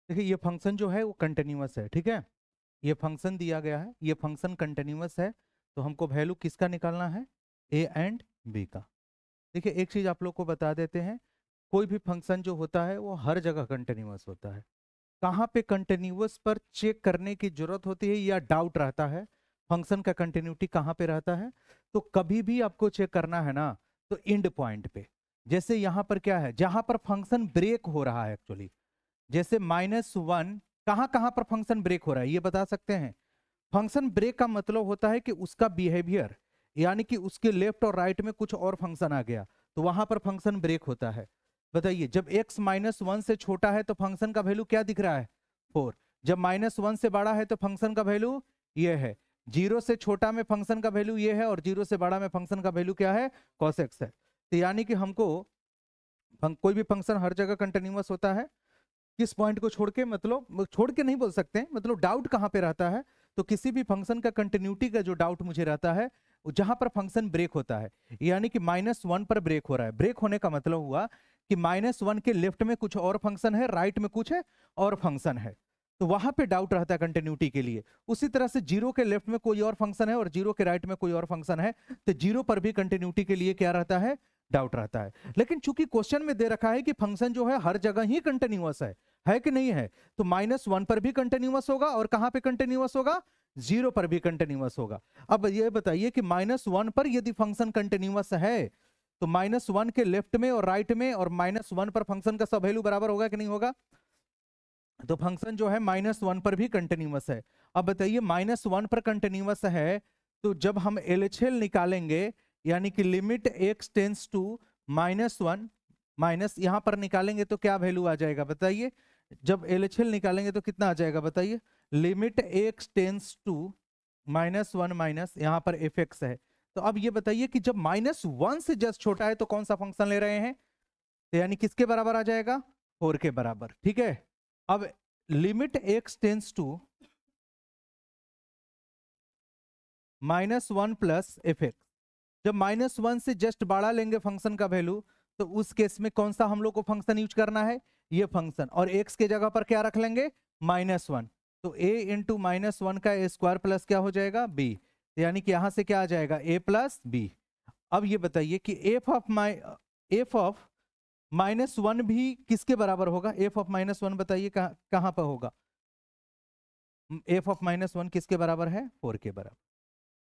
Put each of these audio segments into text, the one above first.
देखिए ये फंक्शन जो है वो कंटिन्यूअस है, ठीक है। ये फंक्शन दिया गया है, ये फंक्शन कंटिन्यूअस है, तो हमको वैल्यू किसका निकालना है, ए एंड बी का। देखिए एक चीज आप लोग को बता देते हैं, कोई भी फंक्शन जो होता है वो हर जगह कंटिन्यूअस होता है। कहाँ पे कंटिन्यूअस पर चेक करने की जरूरत होती है या डाउट रहता है, फंक्शन का कंटिन्यूटी कहाँ पे रहता है, तो कभी भी आपको चेक करना है ना, तो एंड पॉइंट पे। जैसे यहाँ पर क्या है, जहां पर फंक्शन ब्रेक हो रहा है एक्चुअली, जैसे -1, कहाँ कहाँ पर फंक्शन ब्रेक हो रहा है ये बता सकते हैं। फंक्शन ब्रेक का मतलब होता है कि उसका बिहेवियर, यानी कि उसके लेफ्ट और राइट में कुछ और फंक्शन आ गया, तो वहां पर फंक्शन ब्रेक होता है। बताइए जब x -1 से छोटा है तो फंक्शन का वैल्यू क्या दिख रहा है, 4। जब -1 से बड़ा है तो फंक्शन का वैल्यू ये है। 0 से छोटा में फंक्शन का वैल्यू ये है, और 0 से बड़ा में फंक्शन का वैल्यू क्या है, cos x है। तो यानी कि हमको कोई भी फंक्शन हर जगह कंटिन्यूअस होता है, किस पॉइंट को छोड़ के, मतलब छोड़ के नहीं बोल सकते हैं, मतलब डाउट कहाँ पे रहता है, तो किसी भी फंक्शन का कंटिन्यूटी का जो डाउट मुझे रहता है वो जहां पर फंक्शन ब्रेक होता है, यानी कि -1 पर ब्रेक हो रहा है। ब्रेक होने का मतलब हुआ कि -1 के लेफ्ट में कुछ और फंक्शन है, राइट में कुछ है और फंक्शन है, तो वहां पे डाउट रहता है कंटिन्यूटी के लिए। उसी तरह से 0 के लेफ्ट में कोई और फंक्शन है और 0 के राइट में कोई और फंक्शन है, तो 0 पर भी कंटिन्यूटी के लिए क्या रहता है, डाउट रहता है। लेकिन चूंकि क्वेश्चन में दे रखा है कि फंक्शन जो है हर जगह ही कंटिन्यूअस है कि नहीं है, तो -1 पर भी कंटिन्यूअस होगा, और कहां पे कंटिन्यूअस होगा, 0 पर भी कंटिन्यूअस होगा। अब ये बताइए कि -1 पर यदि फंक्शन कंटिन्यूअस है, तो -1 के लेफ्ट में और राइट में और -1 पर फंक्शन का सब वैल्यू बराबर होगा कि नहीं होगा, तो फंक्शन जो है -1 पर भी कंटिन्यूअस है। अब बताइए -1 पर कंटिन्यूअस है, तो जब हम LHL निकालेंगे, यानी कि limit x tends to -1 minus यहां पर निकालेंगे तो क्या वैल्यू आ जाएगा बताइए, जब LHL निकालेंगे तो कितना आ जाएगा बताइए, limit x tends to -1 minus यहाँ पर fx है। तो अब ये बताइए कि जब -1 से जस्ट छोटा है तो कौन सा फंक्शन ले रहे हैं, तो यानी किसके बराबर आ जाएगा, 4 के बराबर, ठीक है। अब limit x tends to -1 plus fx, जब -1 से जस्ट बड़ा लेंगे फंक्शन का वैल्यू, तो उस केस में कौन सा हम लोग को फंक्शन यूज करना है, ये फंक्शन, और x के जगह पर क्या रख लेंगे, -1। तो a इंटू -1 का a स्क्वायर प्लस क्या हो जाएगा, b, यानी कि यहां से क्या आ जाएगा, a प्लस b। अब ये बताइए कि एफ ऑफ -1 भी किसके बराबर होगा, एफ ऑफ -1 बताइए कहां पर होगा, एफ ऑफ -1 किसके बराबर है, 4 के बराबर।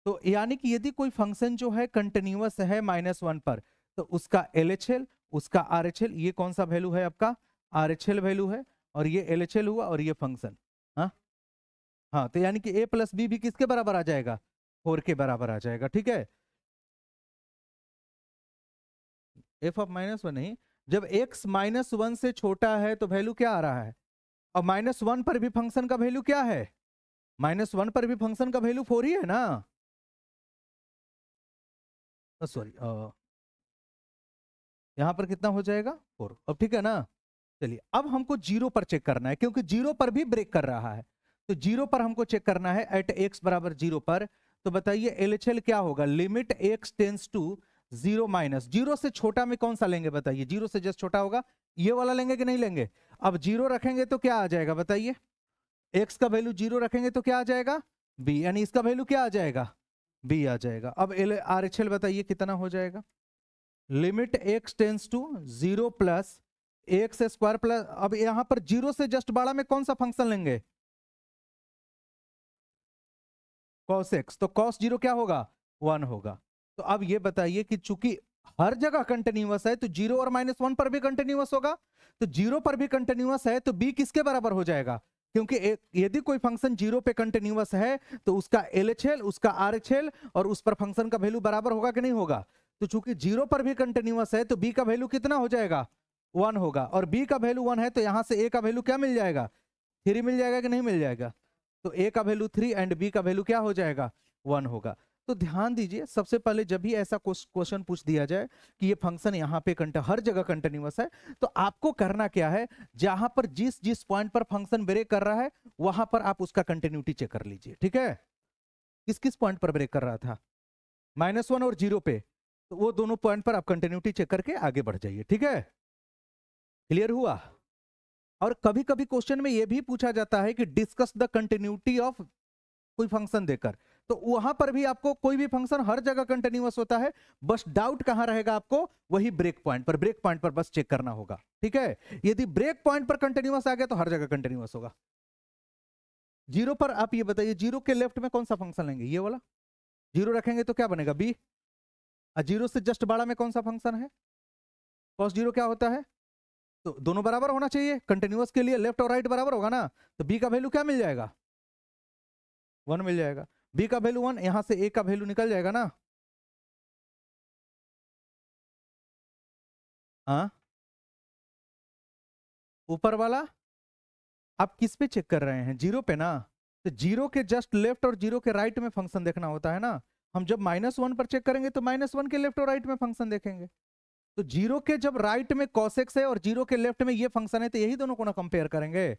तो यानी कि यदि कोई फंक्शन जो है कंटिन्यूअस है -1 पर, तो उसका LHL, उसका RHL, ये कौन सा वैल्यू है आपका, RHL वैल्यू है, और ये LHL हुआ, और ये फंक्शन, हाँ हाँ, तो यानी कि a प्लस बी भी किसके बराबर आ जाएगा, 4 के बराबर आ जाएगा, ठीक है। एफ ऑफ -1 नहीं, जब x -1 से छोटा है तो वैल्यू क्या आ रहा है, और -1 पर भी फंक्शन का वैल्यू क्या है, -1 पर भी फंक्शन का वैल्यू 4 ही है ना, सॉरी, यहां पर कितना हो जाएगा, 4। अब ठीक है ना, चलिए अब हमको 0 पर चेक करना है, क्योंकि 0 पर भी ब्रेक कर रहा है, तो 0 पर हमको चेक करना है एट x बराबर 0 पर। तो बताइए LHL क्या होगा, limit x tends to 0 minus, 0 से छोटा में कौन सा लेंगे बताइए, 0 से जस्ट छोटा होगा, ये वाला लेंगे कि नहीं लेंगे। अब 0 रखेंगे तो क्या आ जाएगा बताइए, x का वैल्यू 0 रखेंगे तो क्या आ जाएगा, b, यानी इसका वैल्यू क्या आ जाएगा, b आ जाएगा। अब RHL बताइए कितना हो जाएगा, limit x tends to 0 plus x square plus, अब यहां पर 0 से जस्ट बड़ा में कौन सा फंक्शन लेंगे, cos x, तो cos 0 क्या होगा, 1 होगा। तो अब ये बताइए कि चूंकि हर जगह कंटिन्यूअस है, तो 0 और -1 पर भी कंटिन्यूअस होगा, तो 0 पर भी कंटिन्यूअस है तो b किसके बराबर हो जाएगा, क्योंकि यदि कोई फंक्शन 0 पे कंटिन्यूअस है तो उसका LHL, उसका RHL और उस पर फंक्शन का वैल्यू बराबर होगा कि नहीं होगा। तो चूंकि 0 पर भी कंटिन्यूअस है तो b का वैल्यू कितना हो जाएगा, 1 होगा, और b का वैल्यू 1 है तो यहां से a का वैल्यू क्या मिल जाएगा, 3 मिल जाएगा कि नहीं मिल जाएगा। तो a का वैल्यू 3 एंड b का वैल्यू क्या हो जाएगा, 1 होगा। तो ध्यान दीजिए, सबसे पहले जब भी ऐसा क्वेश्चन पूछ दिया जाए कि ये फंक्शन यहाँ पे हर जगह कंटिन्यूअस है, तो आपको करना क्या है, जहां पर जिस जिस पॉइंट पर फंक्शन ब्रेक कर रहा है वहां पर आप उसका कंटिन्यूटी चेक कर लीजिए, ठीक है। किस किस पॉइंट पर ब्रेक कर रहा था, -1 और 0 पे, तो वो दोनों पॉइंट पर आप कंटिन्यूटी चेक करके आगे बढ़ जाइए, ठीक है। क्लियर हुआ। और कभी कभी क्वेश्चन में यह भी पूछा जाता है कि डिस्कस द कंटिन्यूटी ऑफ कोई फंक्शन देकर, तो वहां पर भी आपको कोई भी फंक्शन हर जगह कंटिन्यूअस होता है, बस डाउट कहां रहेगा आपको, वही ब्रेक पॉइंट पर, ब्रेक पॉइंट पर बस चेक करना होगा, ठीक है। यदि ब्रेक पॉइंट पर कंटिन्यूअस आ गया तो हर जगह कंटिन्यूअस होगा। जीरो पर आप ये बताइए, जीरो के लेफ्ट में कौन सा फंक्शन लेंगे, ये वाला, जीरो रखेंगे तो क्या बनेगा बी, और जीरो से जस्ट बड़ा में कौन सा फंक्शन है, कॉस जीरो क्या होता है, तो दोनों बराबर होना चाहिए, कंटिन्यूअस के लिए लेफ्ट और राइट बराबर होगा ना, तो बी का वैल्यू क्या मिल जाएगा, 1 मिल जाएगा, बी का वैल्यू 1, यहां से ए का वैल्यू निकल जाएगा ना, हाँ, ऊपर वाला आप किस पे चेक कर रहे हैं, जीरो पे ना, तो जीरो के जस्ट लेफ्ट और जीरो के राइट में फंक्शन देखना होता है ना, हम जब -1 पर चेक करेंगे तो -1 के लेफ्ट और राइट में फंक्शन देखेंगे, तो जीरो के जब राइट में cos x है और जीरो के लेफ्ट में ये फंक्शन है, तो यही दोनों को ना कंपेयर करेंगे,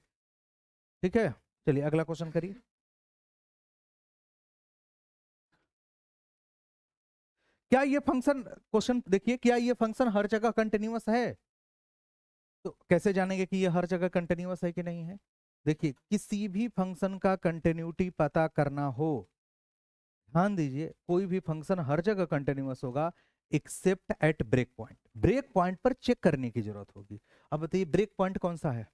ठीक है। चलिए अगला क्वेश्चन करिए। क्या ये फंक्शन, क्वेश्चन देखिए, क्या ये फंक्शन हर जगह कंटिन्यूअस है, तो कैसे जानेंगे कि ये हर जगह कंटिन्यूअस है कि नहीं है, देखिए किसी भी फंक्शन का कंटिन्यूटी पता करना हो, ध्यान दीजिए, कोई भी फंक्शन हर जगह कंटिन्यूअस होगा except at break point, break point पर चेक करने की जरूरत होगी। अब बताइए ब्रेक पॉइंट कौन सा है,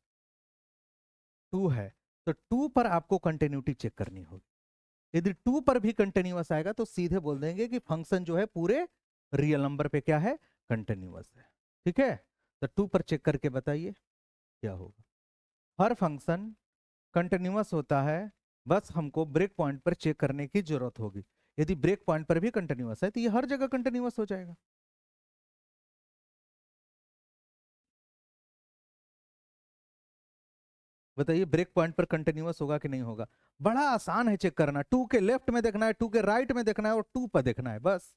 2 है, तो 2 पर आपको कंटिन्यूटी चेक करनी होगी, यदि 2 पर भी कंटिन्यूअस आएगा तो सीधे बोल देंगे कि फंक्शन जो है पूरे रियल नंबर पे क्या है, कंटिन्यूअस है, ठीक है। तो 2 पर चेक करके बताइए क्या होगा, हर फंक्शन कंटिन्यूअस होता है, बस हमको ब्रेक पॉइंट पर चेक करने की जरूरत होगी, यदि ब्रेक पॉइंट पर भी कंटिन्यूअस है तो ये हर जगह कंटिन्यूअस हो जाएगा। बताइए ब्रेक पॉइंट पर कंटिन्यूअस होगा कि नहीं होगा, बड़ा आसान है चेक करना, 2 के लेफ्ट में देखना है, 2 के राइट में देखना है और 2 पर देखना है बस।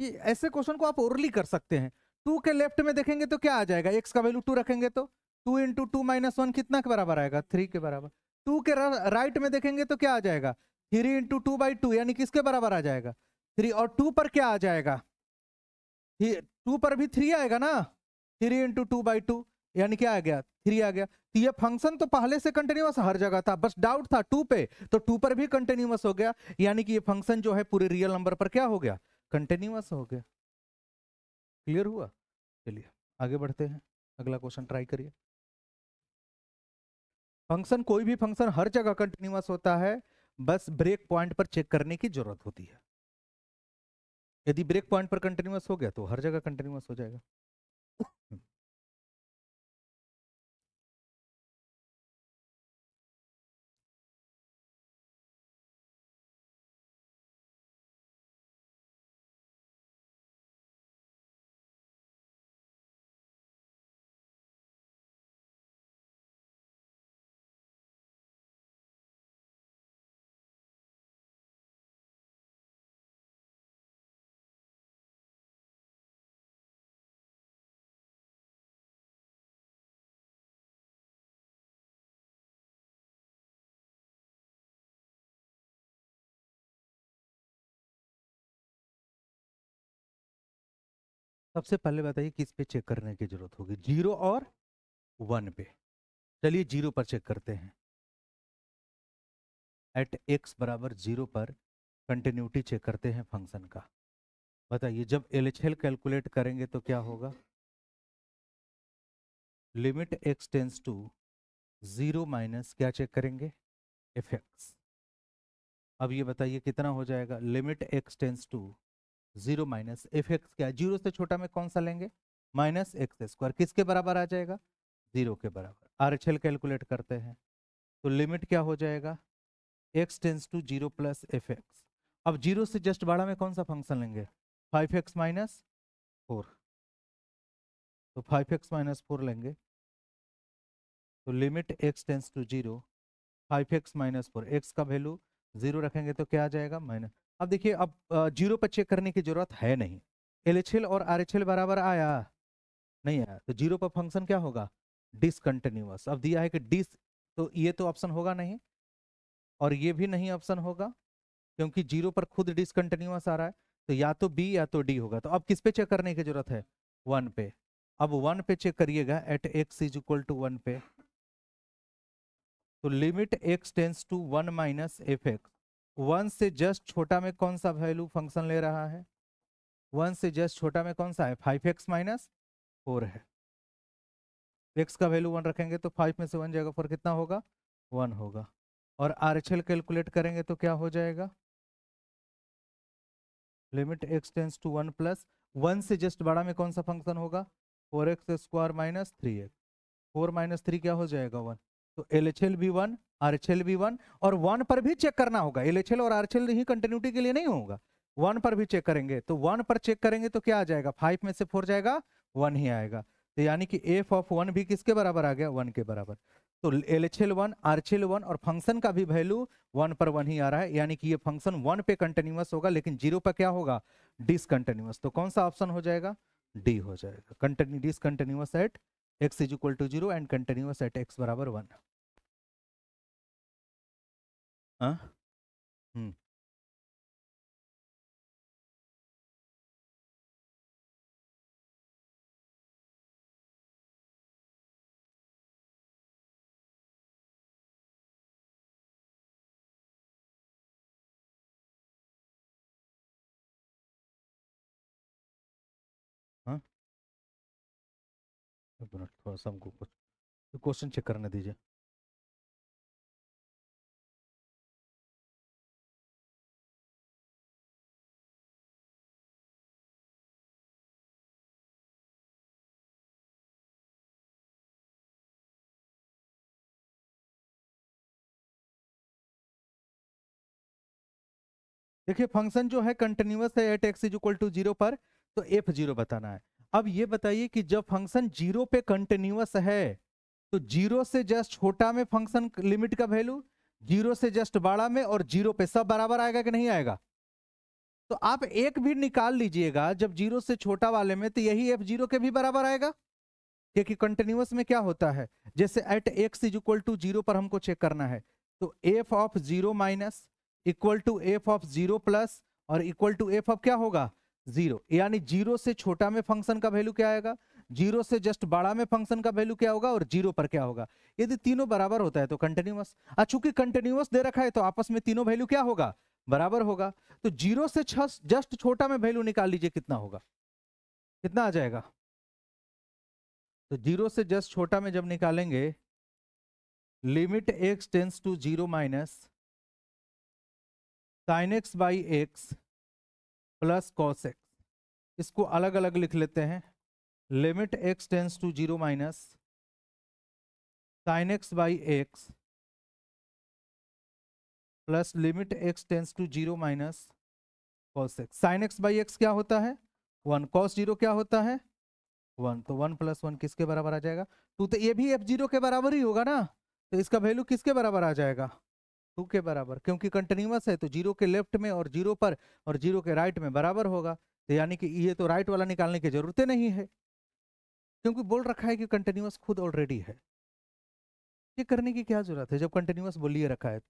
ये ऐसे क्वेश्चन को आप ओरली कर सकते हैं, 2 के लेफ्ट में देखेंगे तो क्या आ जाएगा, x का वैल्यू 2 रखेंगे तो 2 इंटू 2 माइनस 1 कितना के बराबर आएगा, 3 के बराबर। 2 के राइट में देखेंगे तो क्या आ जाएगा, 3 इंटू 2/2 यानी किसके बराबर आ जाएगा, 3, और 2 पर क्या आ जाएगा, 2 पर भी 3 आएगा ना, 3 इंटू 2/2 यानी क्या आ गया, 3 आ गया। तो ये फंक्शन तो पहले से कंटिन्यूअस हर जगह था, बस डाउट था 2 पे, तो 2 पर भी कंटिन्यूअस हो गया, यानी कि ये फंक्शन जो है पूरे रियल नंबर पर क्या हो गया, कंटिन्यूअस हो गया। क्लियर हुआ, चलिए आगे बढ़ते हैं, अगला क्वेश्चन ट्राई करिए। फंक्शन, कोई भी फंक्शन हर जगह कंटिन्यूअस होता है, बस ब्रेक पॉइंट पर चेक करने की जरूरत होती है, यदि ब्रेक पॉइंट पर कंटिन्यूअस हो गया तो हर जगह कंटिन्यूअस हो जाएगा। सबसे पहले बताइए किस पे चेक करने की जरूरत होगी, 0 और 1 पे। चलिए 0 पर चेक करते हैं, एट x बराबर 0 पर कंटिन्यूटी चेक करते हैं फंक्शन का। बताइए जब LHL कैलकुलेट करेंगे तो क्या होगा, limit x tends to 0 minus क्या चेक करेंगे, fx। अब ये बताइए कितना हो जाएगा, limit x tends to 0 minus fx, क्या 0 से छोटा में कौन सा लेंगे, -x², किसके बराबर आ जाएगा, 0 के बराबर। RHL कैलकुलेट करते हैं तो लिमिट क्या हो जाएगा, x tends to 0 plus fx। अब 0 से जस्ट बड़ा में कौन सा फंक्शन लेंगे, 5x माइनस 4, तो 5x माइनस 4 लेंगे, तो limit x tends to 0, 5x minus 4, x का वैल्यू 0 रखेंगे तो क्या आ जाएगा, माइनस। अब देखिए, अब 0 पर चेक करने की जरूरत है नहीं, LHL और RHL बराबर आया, नहीं आया, तो 0 पर फंक्शन क्या होगा, डिसकंटिन्यूअस। अब दिया है कि डिस, तो ये तो ऑप्शन होगा नहीं, और ये भी नहीं ऑप्शन होगा, क्योंकि 0 पर खुद डिसकंटिन्यूअस आ रहा है, तो या तो बी या तो डी होगा। तो अब किस पे चेक करने की जरूरत है, 1 पे। अब 1 पे चेक करिएगा, at x is equal to 1 पे, तो limit x tends to 1 minus f x, 1 से जस्ट छोटा में कौन सा वैल्यू फंक्शन ले रहा है? 1 से जस्ट छोटा में कौन सा है? 5x माइनस 4 है। x का वैल्यू 1 रखेंगे तो 5 में से 1 जाएगा, 4 कितना होगा? 1 होगा। और RHL कैलकुलेट करेंगे तो क्या हो जाएगा? Limit x tends to 1 plus 1 से जस्ट बड़ा में कौन सा फंक्शन होगा? 4x square minus 3x, 4 minus 3 क्या हो जाएगा? 1। तो LHL भी 1, RHL भी 1, और 1 पर भी चेक करना होगा। LHL और RHL ही कंटिन्यूटी के लिए नहीं होगा, 1 पर भी चेक करेंगे। तो 1 पर चेक करेंगे तो क्या आ जाएगा? 5 में से 4 जाएगा, 1 ही आएगा। तो यानी कि एफ ऑफ 1 भी किसके बराबर आ गया? 1 के बराबर। तो LHL 1, RHL 1 और फंक्शन का भी वैल्यू 1 पर 1 ही आ रहा है, यानी कि ये फंक्शन 1 पे कंटिन्यूअस होगा, लेकिन 0 पर क्या होगा? डिसकंटिन्यूअस। तो कौन सा ऑप्शन हो जाएगा? डी हो जाएगा। Discontinuous at x is equal to 0 and continuous at x बराबर 1। हाँ। हम्म। हाँ, एक मिनट, थोड़ा सा हमको कुछ क्वेश्चन चेक करने दीजिए। देखिए फंक्शन जो है कंटिन्यूअस है at x is equal to 0 पर, तो f0 बताना है। अब ये बताइए कि जब फंक्शन 0 पे कंटिन्यूअस है, तो 0 से जस्ट छोटा में फंक्शन लिमिट का वैल्यू, 0 से जस्ट बड़ा में और 0 पे सब बराबर आएगा कि नहीं आएगा? तो आप एक भी निकाल लीजिएगा जब 0 से छोटा वाले में, तो यही f0 के भी बराबर आएगा, क्योंकि कंटिन्यूअस में क्या होता है, जैसे at x is equal to 0 पर हमको चेक करना है, तो f of 0 minus equal to f of 0 plus और इक्वल टू f ऑफ क्या होगा? 0। यानी 0 से छोटा में फंक्शन का वैल्यू क्या आएगा, 0 से जस्ट बड़ा में फंक्शन का वैल्यू क्या होगा, और 0 पर क्या होगा? यदि तीनों बराबर होता है तो कंटिन्यूअस। चूंकि कंटिन्यूअस दे रखा है तो आपस में तीनों वैल्यू क्या होगा? बराबर होगा। तो 0 से जस्ट छोटा में वैल्यू निकाल लीजिए, कितना होगा? कितना आ जाएगा? तो 0 से जस्ट छोटा में जब निकालेंगे, limit x tends to 0 minus sine x by x plus cos x, इसको अलग अलग लिख लेते हैं। Limit x tends to 0 minus sine x by x plus limit x tends to 0 minus cos x. Sine x by x क्या होता है? 1। Cos 0 क्या होता है? 1। तो 1 प्लस 1 किसके बराबर आ जाएगा? 2। तो ये भी f0 के बराबर ही होगा ना, तो इसका वैल्यू किसके बराबर आ जाएगा? 2 के बराबर, क्योंकि कंटिन्यूअस है तो 0 के लेफ्ट में और 0 पर और 0 के राइट में बराबर होगा। तो यानी कि ये तो राइट वाला निकालने की जरूरत नहीं है, क्योंकि बोल रखा है कि कंटिन्यूअस खुद ऑलरेडी है। ये करने की क्या जरूरत है जब कंटिन्यूअस बोलिए रखा है?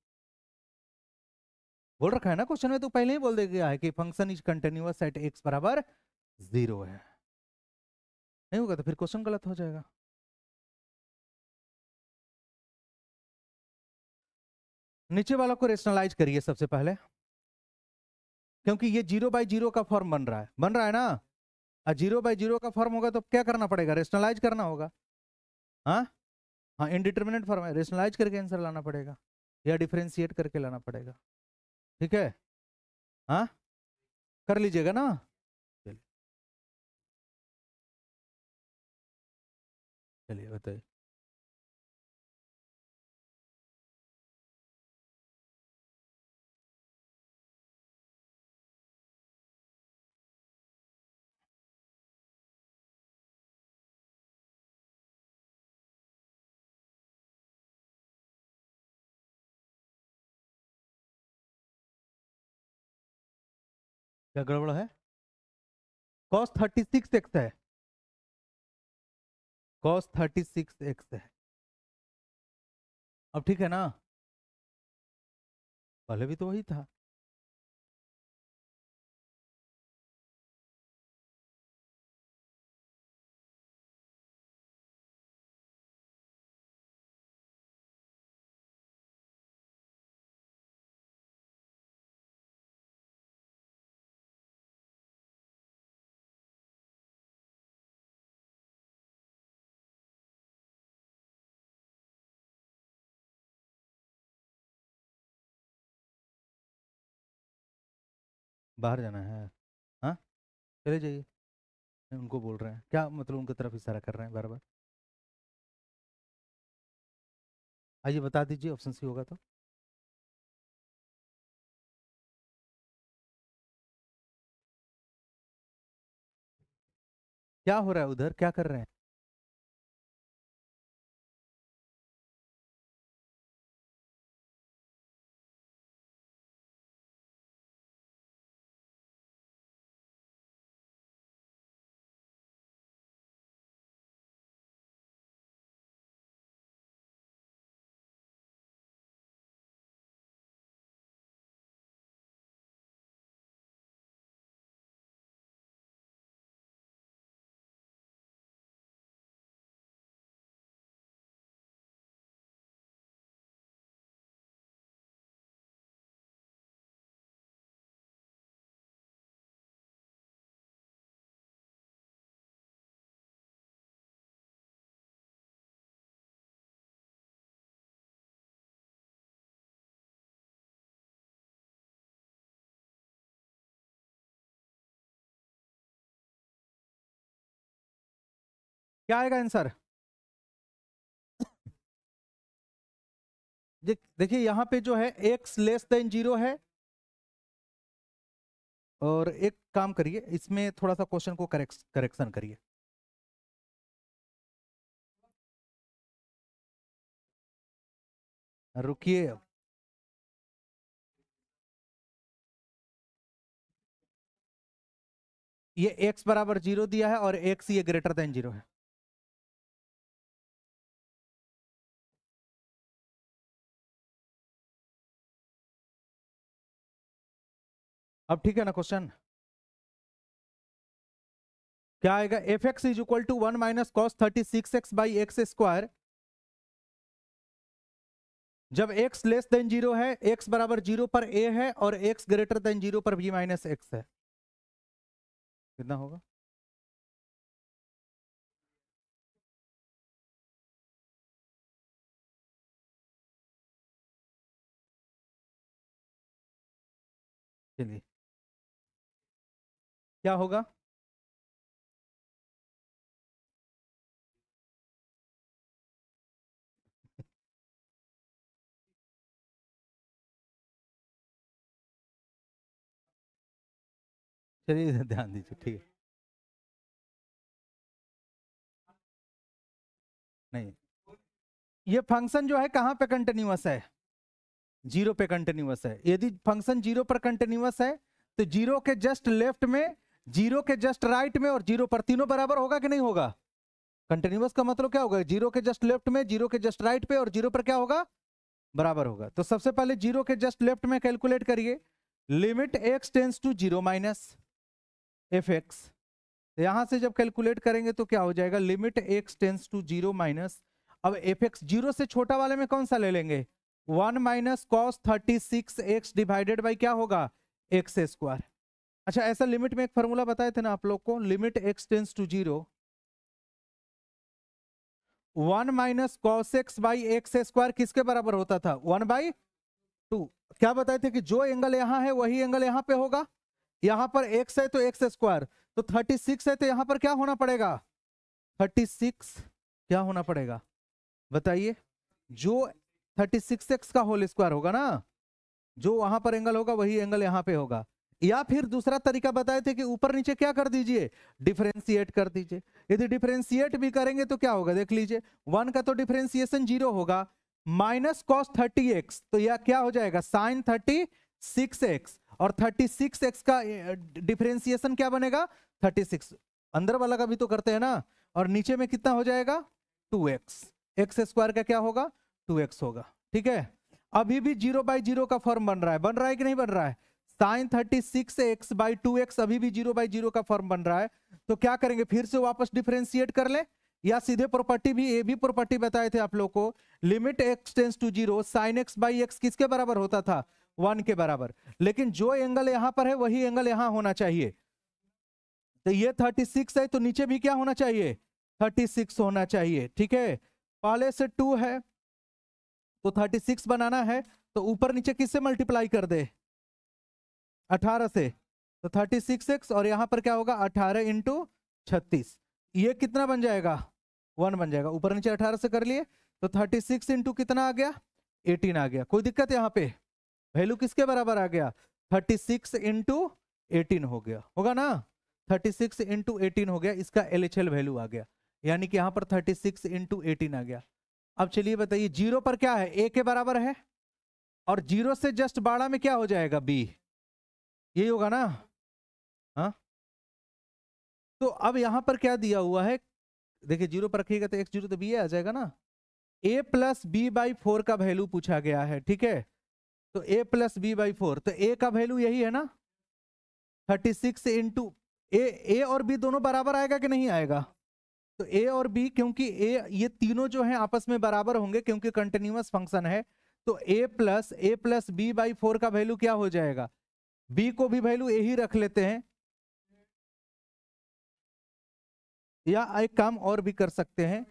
बोल रखा है ना क्वेश्चन में, तो पहले ही बोल दे गया है कि function is continuous at x बराबर 0 है। नहीं होगा तो फिर क्वेश्चन गलत हो जाएगा। नीचे वाला को रेशनलाइज करिए सबसे पहले, क्योंकि ये 0/0 का फॉर्म बन रहा है ना। 0/0 का फॉर्म होगा तो क्या करना पड़ेगा? रेशनलाइज करना होगा। हाँ, हाँ, इनडिटर्मिनेट फॉर्म है, रेशनलाइज करके आंसर लाना पड़ेगा या डिफरेंशिएट करके लाना पड़ेगा। ठीक है, हाँ, कर लीजिएगा ना। चलिए, चलिए बताइए। क्या गड़बड़ है? cos 36x है, cos 36x है। अब ठीक है ना? पहले भी तो वही था। बाहर जाना है? हाँ, चले जाइए। उनको बोल रहे हैं क्या, मतलब उनकी तरफ इशारा कर रहे हैं बार बार। आइए बता दीजिए, ऑप्शन सी होगा तो। क्या हो रहा है उधर, क्या कर रहे हैं? क्या आएगा आंसर? देखिए यहाँ पे जो है x लेस देन 0 है। और एक काम करिए, इसमें थोड़ा सा क्वेश्चन को करेक्शन करिए। रुकिए, ये x बराबर 0 दिया है और x ये ग्रेटर देन 0 है। अब ठीक है ना क्वेश्चन? क्या आएगा? F x is equal to 1 minus cos 36x by x square. जब x लेस देन 0 है, x बराबर 0 पर a है और x ग्रेटर देन 0 पर b माइनस एक्स है। कितना होगा? चलिए, क्या होगा? चलिए ध्यान दीजिए, ठीक है। नहीं, ये फंक्शन जो है कहाँ पे कंटिन्यूअस है? 0 पे कंटिन्यूअस है। यदि फंक्शन 0 पर कंटिन्यूअस है तो 0 के जस्ट लेफ्ट में, 0 के जस्ट राइट में और 0 पर तीनों बराबर होगा कि नहीं होगा? कंटिन्यूअस का मतलब क्या होगा? 0 के जस्ट लेफ्ट में, 0 के जस्ट राइट पे और 0 पर क्या होगा? बराबर होगा। तो सबसे पहले 0 के जस्ट लेफ्ट में कैलकुलेट करिए। Limit x tends to 0 minus f x. यहां से जब कैलकुलेट करेंगे तो क्या हो जाएगा? Limit x tends to 0 minus, अब एफ एक्स 0 से छोटा वाले में कौन सा ले लेंगे? 1 minus cos 36x divided by क्या होगा? X square. अच्छा, ऐसा लिमिट में एक फॉर्मूला बताए थे ना आप लोग को, limit x tends to 0, 1 minus cos x by x square किसके बराबर होता था? 1/2। क्या बताए थे कि जो एंगल यहां है वही एंगल यहां पे होगा। यहां पर x है तो एक्स स्क्वायर, तो 36 है तो यहां पर क्या होना पड़ेगा? 36 क्या होना पड़ेगा बताइए? जो 36x का होल स्क्वायर होगा ना, जो वहां पर एंगल होगा वही एंगल यहां पे होगा। या फिर दूसरा तरीका बताए थे कि ऊपर नीचे क्या कर दीजिए? डिफरेंशिएट कर दीजिए। यदि डिफरेंशिएट भी करेंगे तो क्या होगा देख लीजिए, 1 का तो डिफरेंशिएशन 0 होगा, माइनस कॉस 30x तो यह क्या हो जाएगा? Sign 36x। और 36x का डिफरेंशिएशन क्या बनेगा? 36। अंदर वाला का भी तो करते हैं ना। और नीचे में कितना हो जाएगा? 2x। एक्स स्क्वायर का क्या होगा? 2x होगा। ठीक है, अभी भी 0/0 का फॉर्म बन रहा है, बन रहा है कि नहीं बन रहा है? साइन 36x/2x अभी भी 0/0 का फॉर्म बन रहा है। तो क्या करेंगे, फिर से वापस डिफरेंशिएट कर ले, या सीधे प्रॉपर्टी भी, ये भी प्रॉपर्टी बताए थे आप लोग को, limit x tends to 0 sine x/x किसके बराबर होता था? 1 के बराबर। लेकिन जो एंगल यहां पर है वही एंगल यहां होना चाहिए। तो ये 36 है तो नीचे भी क्या होना चाहिए? 36 होना चाहिए। ठीक है, पहले से 2 है तो 36 बनाना है, तो ऊपर नीचे किससे मल्टीप्लाई कर दे? 18 से। तो 36x और यहाँ पर क्या होगा 18 इंटू 36, ये कितना बन जाएगा 1 बन जाएगा। ऊपर नीचे 18 से कर लिए तो 36 इंटू कितना आ गया 18 आ गया। कोई दिक्कत यहाँ पे, वैल्यू किसके बराबर आ गया 36 इंटू 18 हो गया, होगा ना। 36 इंटू 18 हो गया, इसका LHL वैल्यू आ गया, यानी कि यहाँ पर 36 इंटू 18 आ गया। अब चलिए बताइए जीरो पर क्या है a के बराबर है, और जीरो से जस्ट बाड़ा में क्या हो जाएगा b, यही होगा ना। हाँ, तो अब यहां पर क्या दिया हुआ है, देखिए जीरो पर रखिएगा तो x जीरो तो b आ जाएगा ना। a प्लस बी बाई 4 का वैल्यू पूछा गया है, ठीक है। तो a प्लस बी बाई 4, तो a का वैल्यू यही है ना 36 इंटू ए और b दोनों बराबर आएगा कि नहीं आएगा। तो a और b, क्योंकि a ये तीनों जो है आपस में बराबर होंगे क्योंकि कंटिन्यूअस फंक्शन है, तो a प्लस बी बाई 4 का वैल्यू क्या हो जाएगा, b को भी वैल्यू a ही रख लेते हैं, या एक काम और भी कर सकते हैं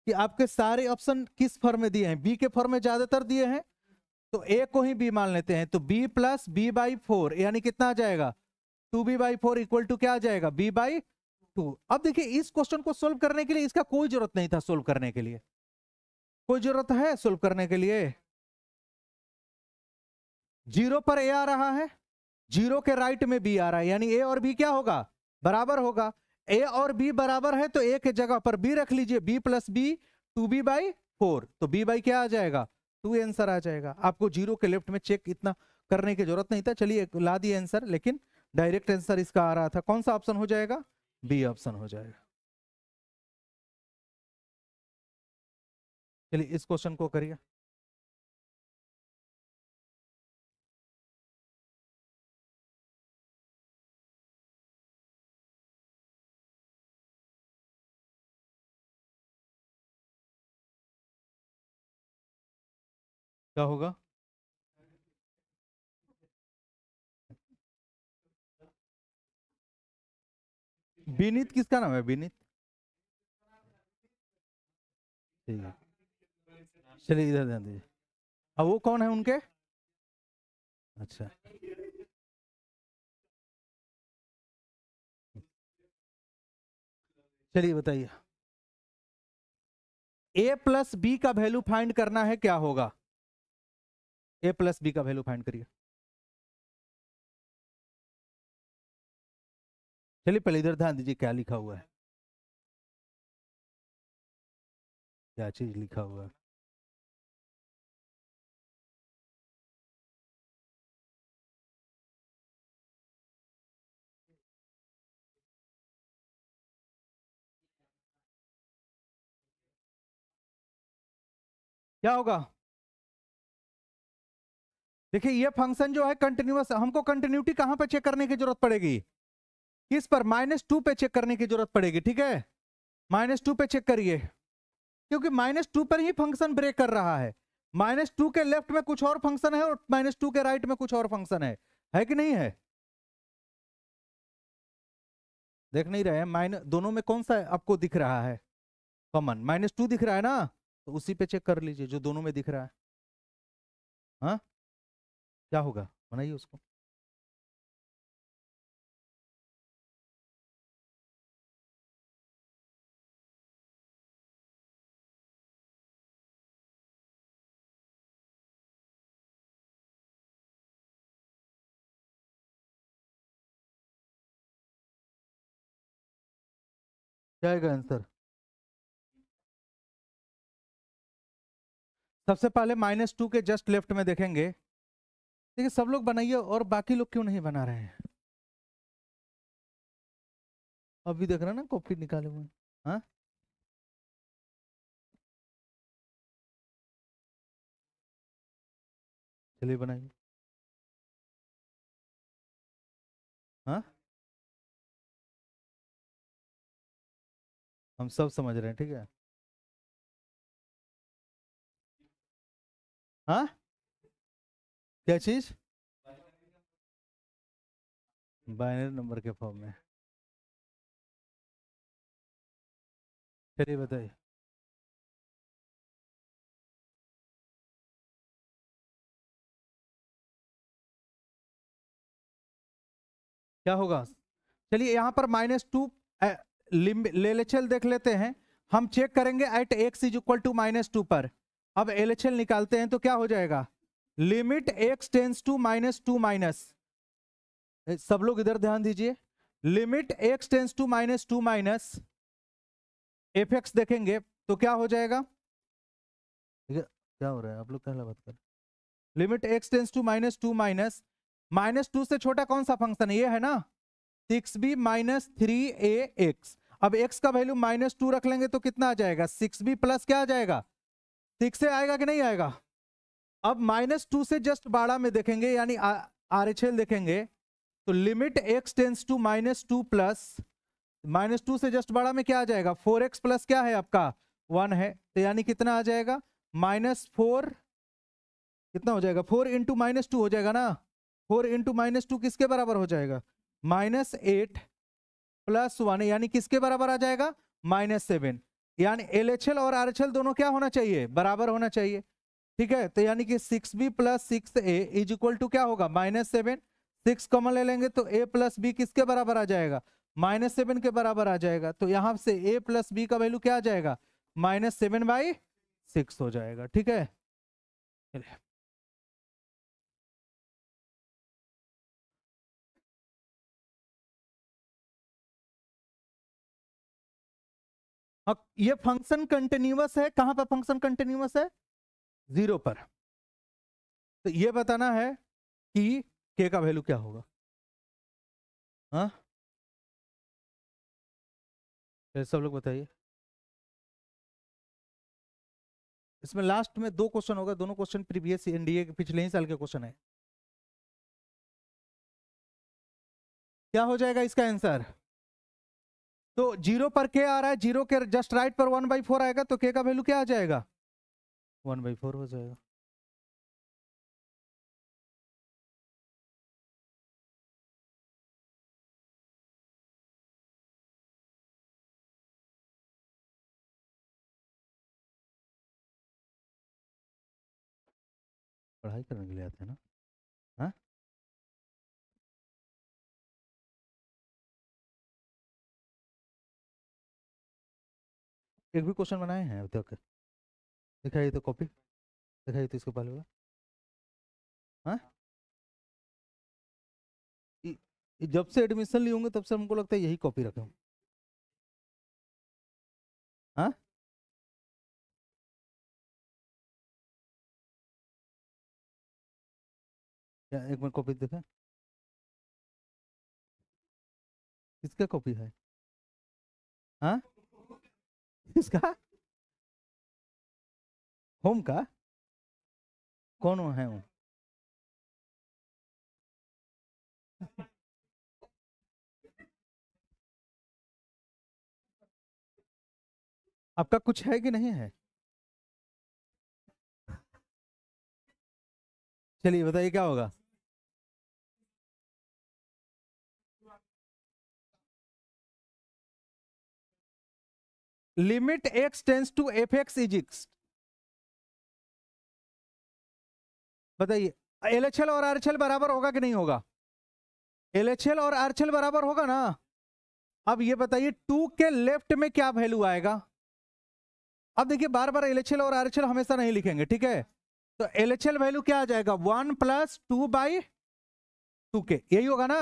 कि आपके सारे ऑप्शन किस फॉर्म में दिए हैं, बी के फॉर्म में ज्यादातर दिए हैं, तो ए को ही बी मान लेते हैं। तो बी प्लस बी बाई 4 यानी कितना आ जाएगा 2b बाई 4 इक्वल टू क्या आ जाएगा b बाई 2। अब देखिए इस क्वेश्चन को सोल्व करने के लिए इसका कोई जरूरत नहीं था सोल्व करने के लिए, कोई जरूरत है सोल्व करने के लिए। जीरो पर ए आ रहा है, जीरो के राइट में बी आ रहा है, यानी ए और बी क्या होगा बराबर होगा। ए और बी बराबर है तो ए के जगह पर बी रख लीजिए, B plus B 2b by 4, तो बी बाई क्या आ जाएगा 2 आंसर आ जाएगा। आपको जीरो के लेफ्ट में चेक इतना करने की जरूरत नहीं था, चलिए ला दिए आंसर, लेकिन डायरेक्ट आंसर इसका आ रहा था। कौन सा ऑप्शन हो जाएगा, बी ऑप्शन हो जाएगा। चलिए इस क्वेश्चन को करिए। क्या होगा, विनीत किसका नाम है, विनीत, ठीक है। चलिए इधर ध्यान दीजिए, अब वो कौन है उनके, अच्छा चलिए बताइए। ए प्लस बी का वैल्यू फाइंड करना है, क्या होगा, ए प्लस बी का वैल्यू फाइंड करिए। चलिए पहले इधर ध्यान दीजिए क्या लिखा हुआ है, क्या चीज लिखा हुआ है। क्या होगा, देखिए ये फंक्शन जो है कंटिन्यूअस, हमको कंटिन्यूटी कहां पे चेक करने की जरूरत पड़ेगी, किस पर -2 पे चेक करने की जरूरत पड़ेगी, ठीक है। -2 पे चेक करिए, क्योंकि -2 पर ही फंक्शन ब्रेक कर रहा है। -2 के लेफ्ट में कुछ और फंक्शन है और -2 के राइट में कुछ और फंक्शन है कि नहीं है, देख नहीं रहे हैं, माइनस दोनों में कौन सा आपको दिख रहा है कॉमन, -2 दिख रहा है ना, तो उसी पे चेक कर लीजिए जो दोनों में दिख रहा है। हाँ, क्या होगा बनाइए उसको। क्या आएगा आंसर, सबसे पहले -2 के जस्ट लेफ्ट में देखेंगे, देखिए सब लोग बनाइए और बाकी लोग क्यों नहीं बना रहे हैं, अभी देख रहे हैं ना कॉपी निकाले हुए हैं। हाँ, चलिए बनाइए। हाँ, हम सब समझ रहे हैं, ठीक है। हाँ, क्या चीज, बाइनरी नंबर के फॉर्म में, चलिए बताइए। क्या होगा? चलिए यहाँ पर -2 LHL देख लेते हैं। हम चेक करेंगे at x is equal to -2 पर। अब LHL निकालते हैं तो क्या हो जाएगा? Limit x tends to -2 minus, सब लोग इधर ध्यान दीजिए, limit x tends to -2 minus fx देखेंगे तो क्या हो जाएगा? क्या हो रहा है? आप लोग क्या बात कर, limit x tends to -2 minus, -2 से छोटा कौन सा फंक्शन है? ये है ना 6b माइनस 3ax। अब x का वैल्यू -2 रख लेंगे तो कितना आ जाएगा? 6b प्लस क्या आ जाएगा? 6 से आएगा कि नहीं आएगा? अब -2 से जस्ट बाड़ा में देखेंगे यानी RHL देखेंगे तो limit x tends to -2 plus -2 से जस्ट बड़ा में क्या आ जाएगा? 4x प्लस क्या है आपका? 1 है, तो यानी कितना आ जाएगा? -4, कितना हो जाएगा? 4 इंटू -2 हो जाएगा ना। 4 इंटू -2 किसके बराबर हो जाएगा? -8 प्लस 1 यानी किसके बराबर आ जाएगा? -7। यानी LHL और RHL दोनों क्या होना चाहिए? बराबर होना चाहिए। ठीक है, तो यानी कि 6b plus 6a is equal to क्या होगा? -7। 6 कॉमन ले लेंगे तो a प्लस बी किसके बराबर आ जाएगा? -7 के बराबर आ जाएगा। तो यहां से a प्लस बी का वैल्यू क्या आ जाएगा? -7/6 हो जाएगा। ठीक है, चलिए अब ये फंक्शन कंटिन्यूअस है। कहां पर फंक्शन कंटिन्यूअस है? 0 पर। तो ये बताना है कि k का वैल्यू क्या होगा। हाँ, सब लोग बताइए। इसमें लास्ट में 2 क्वेश्चन होगा, दोनों क्वेश्चन प्रीवियस एनडीए के पिछले ही साल के क्वेश्चन है। क्या हो जाएगा इसका आंसर? तो 0 पर k आ रहा है, 0 के जस्ट राइट पर 1/4 आएगा तो k का वैल्यू क्या आ जाएगा? 1/4 हो जाएगा। पढ़ाई करने के लिए आते हैं ना। हाँ, एक भी क्वेश्चन बनाए हैं अभी तक? दिखाइए तो कॉपी, दिखाइए तो इसको पहले वाला। हाँ, जब से एडमिशन लिए होंगे तब से हमको लगता है यही कॉपी रखे हूँ। हाँ, क्या एक मिनट कॉपी देखा, किसका कॉपी है? हाँ, किसका? होम का? कौन है वो? आपका कुछ है कि नहीं है? चलिए बताइए क्या होगा। Limit x tends to fx is x, बताइए। LHL और RHL बराबर होगा कि नहीं होगा? LHL और RHL बराबर होगा ना। अब ये बताइए 2 के लेफ्ट में क्या वैल्यू आएगा? अब देखिए बार बार LHL और RHL हमेशा नहीं लिखेंगे, ठीक है। तो LHL वैल्यू क्या आ जाएगा? 1 + 2/2k, यही होगा ना।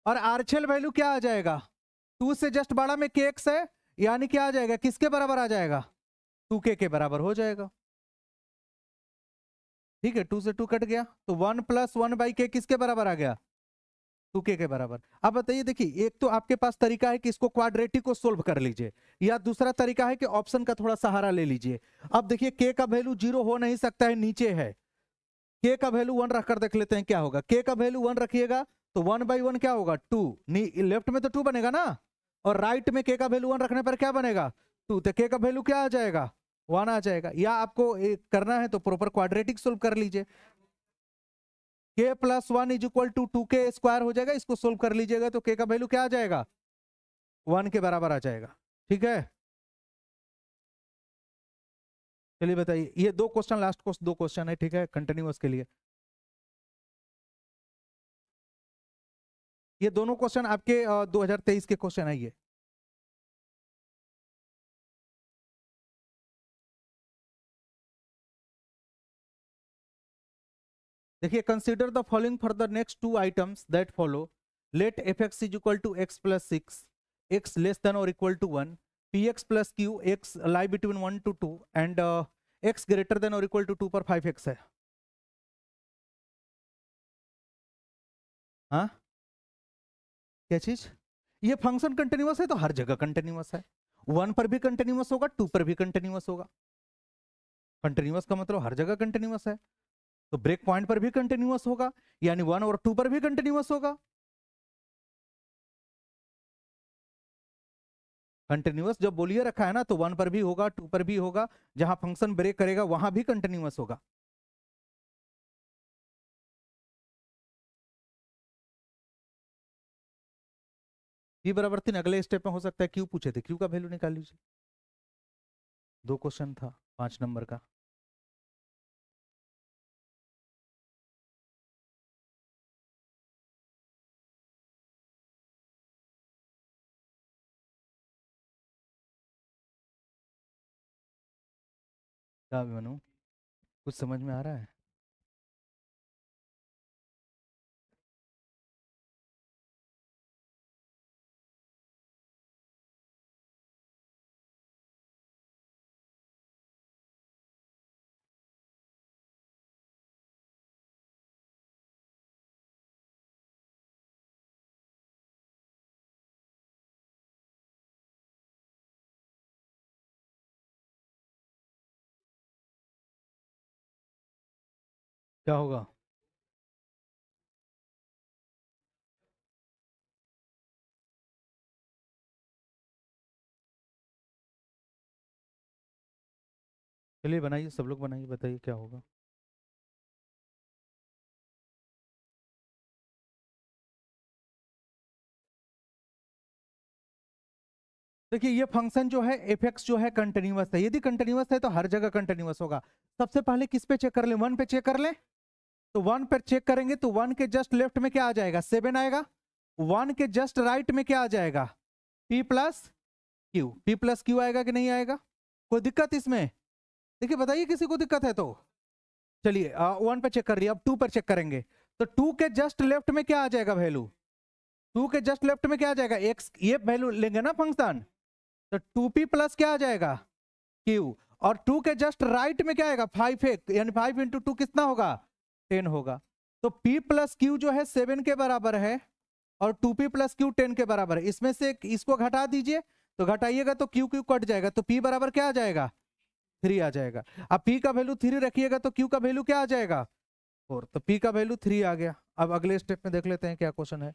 और RHL वैल्यू क्या आ जाएगा? 2 से जस्ट बड़ा में kx है, यानी क्या आ जाएगा? किसके बराबर आ जाएगा? 2k के बराबर हो जाएगा। ठीक है, 2 से 2 कट गया तो 1 + 1/k किसके बराबर आ गया? 2k के बराबर। अब बताइए, देखिए एक तो आपके पास तरीका है कि इसको क्वाड्रेटिक को सोल्व कर लीजिए, या दूसरा तरीका है कि ऑप्शन का थोड़ा सहारा ले लीजिए। अब देखिए k का वैल्यू 0 हो नहीं सकता है, नीचे है। k का वैल्यू 1 रखकर देख लेते हैं क्या होगा। k का वैल्यू 1 रखिएगा तो 1/1 क्या होगा? 2। लेफ्ट में तो 2 बनेगा ना, और राइट में k का वैल्यू 1 रखने पर क्या बनेगा? 2। तो k का वैल्यू क्या आ जाएगा? 1 आ जाएगा। या आपको करना है तो प्रॉपर क्वाड्रेटिक सोल्व कर लीजिए। k + 1 is equal to 2k² हो जाएगा। इसको सोल्व कर लीजिएगा तो k का वैल्यू क्या आ जाएगा? 1 के बराबर आ जाएगा। ठीक है, चलिए बताइए। ये 2 क्वेश्चन, लास्ट 2 क्वेश्चन है, ठीक है, कंटिन्यूअस के लिए। ये दोनों क्वेश्चन आपके 2023 के क्वेश्चन है ये। देखिए, consider the following for the next two items that follow. Let F x is equal to X plus 6, X less than और equal to 1, P X plus Q X lie between 1 to 2 and X greater than और equal to 2 पर 5x है। हाँ, क्या चीज? ये function continuous है तो हर जगह कंटिन्यूअस है। 1 पर भी कंटिन्यूअस होगा, 2 पर भी कंटिन्यूअस होगा। कंटिन्यूअस का मतलब हर जगह कंटिन्यूअस है। तो ब्रेक पॉइंट पर भी कंटिन्यूअस होगा, यानी 1 और 2 पर भी कंटिन्यूअस होगा। कंटिन्यूअस जब बोलिए रखा है ना, तो 1 पर भी होगा, 2 पर भी होगा, जहां फंक्शन ब्रेक करेगा वहां भी कंटिन्यूअस होगा। ये बराबर 3 अगले स्टेप में हो सकता है क्यू पूछे थे, क्यू का वैल्यू निकाल लीजिए। 2 क्वेश्चन था 5 नंबर का। क्या बनू, कुछ समझ में आ रहा है? क्या होगा? चलिए बनाइए, सब लोग बनाइए, बताइए क्या होगा। देखिए, ये फंक्शन जो है एफ एक्स जो है कंटिन्यूअस है। यदि कंटिन्यूअस है तो हर जगह कंटिन्यूअस होगा। सबसे पहले किस पे चेक कर ले? 1 पे चेक कर ले। तो 1 पे चेक करेंगे तो 1 के जस्ट लेफ्ट में क्या आ जाएगा? 7 आएगा। 1 के जस्ट राइट में क्या आ जाएगा? P plus Q. P plus Q आएगा कि नहीं आएगा? कोई दिक्कत इसमें? देखिए, बताइए किसी को दिक्कत है तो। चलिए 1 पे चेक कर लिया, अब 2 पर चेक करेंगे। तो 2 के जस्ट लेफ्ट में क्या आ जाएगा वैल्यू? 2 के जस्ट लेफ्ट में क्या आ जाएगा? एक्स, ये वैल्यू लेंगे ना फंक्शन, तो 2p प्लस क्या आ जाएगा? q। और 2 के जस्ट राइट में क्या आएगा? 5 यानी 5 इंटू 2 कितना होगा? 10 होगा। तो p प्लस क्यू जो है 7 के बराबर है और 2p प्लस क्यू 10 के बराबर है। इसमें से इसको घटा दीजिए, तो घटाइएगा तो क्यू क्यू कट जाएगा, तो p बराबर क्या आ जाएगा? 3 आ जाएगा। अब p का वैल्यू 3 रखिएगा तो q का वैल्यू क्या आ जाएगा? 4। तो p का वैल्यू 3 आ गया। अब अगले स्टेप में देख लेते हैं क्या क्वेश्चन है।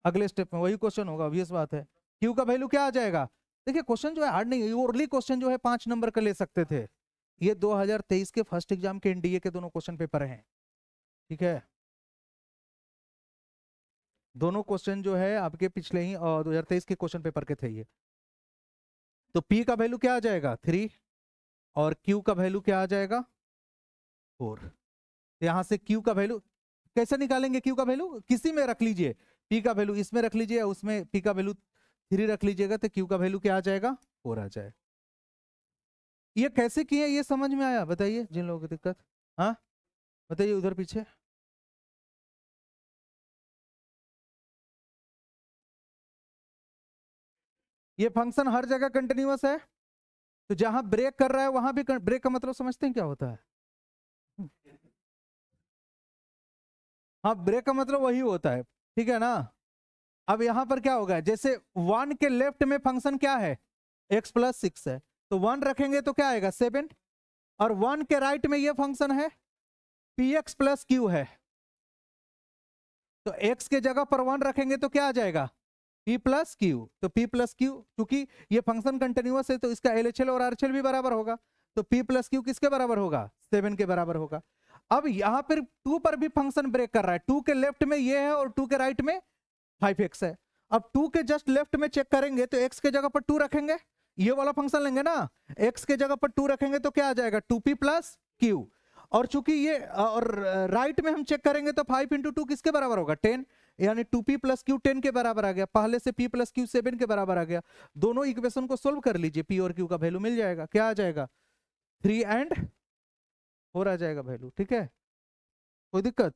अगले स्टेप में वही क्वेश्चन होगा, ऑब्वियस बात है। q का वैल्यू क्या आ जाएगा? देखिए, क्वेश्चन जो है हार्ड नहीं है। अर्ली क्वेश्चन जो है 5 नंबर का ले सकते थे। ये 2023 के फर्स्ट एग्जाम के एनडीए के दोनों क्वेश्चन पेपर हैं, ठीक है। दोनों क्वेश्चन जो है आपके पिछले ही 2023 के क्वेश्चन पेपर के थे ये। तो p का वैल्यू क्या आ जाएगा? 3 और q का वैल्यू क्या आ जाएगा? 4। यहां से q का वैल्यू कैसे निकालेंगे? q का वैल्यू किसी में रख लीजिए, p का वैल्यू इसमें रख लीजिए, उसमें p का वैल्यू 3 रख लीजिएगा, तो q का वैल्यू क्या आ जाएगा? 4 आ जाए। ये कैसे किए, ये समझ में आया? बताइए जिन लोगों की दिक्कत। हाँ, बताइए उधर पीछे। ये फंक्शन हर जगह कंटिन्यूअस है, तो जहां ब्रेक कर रहा है वहां भी ब्रेक का मतलब समझते हैं क्या होता है? हाँ, ब्रेक का मतलब वही होता है, ठीक है ना। अब यहां पर क्या होगा? जैसे 1 के लेफ्ट में फंक्शन क्या है? x प्लस 6 है, तो 1 रखेंगे तो क्या आएगा? 7। और 1 के राइट में ये फंक्शन है px प्लस क्यू है, तो x के जगह पर 1 रखेंगे तो क्या आ जाएगा? p plus Q. तो p प्लस क्यू, क्योंकि ये फंक्शन कंटिन्यूअस है तो इसका LHL और RHL भी बराबर होगा, तो p प्लस क्यू किसके बराबर होगा? 7 के बराबर होगा। अब यहां पर 2 पर भी फंक्शन ब्रेक कर रहा है। 2 के लेफ्ट में ये है और 2 के राइट में 5x है। अब 2 के जस्ट लेफ्ट में चेक करेंगे तो x के जगह पर 2 रखेंगे, ये वाला फंक्शन लेंगे ना, x के जगह पर 2 रखेंगे तो क्या आ जाएगा? 2p plus Q. और चूंकि ये और राइट में हम चेक करेंगे तो 5 इंटू 2 किसके बराबर होगा? 10, यानी 2p प्लस क्यू 10 के बराबर आ गया, पहले से p प्लस क्यू 7 के बराबर आ गया। दोनों इक्वेशन को सोल्व कर लीजिए, p और q का वैल्यू मिल जाएगा। क्या आ जाएगा? 3 and 4 आ जाएगा वैल्यू। ठीक है, कोई दिक्कत?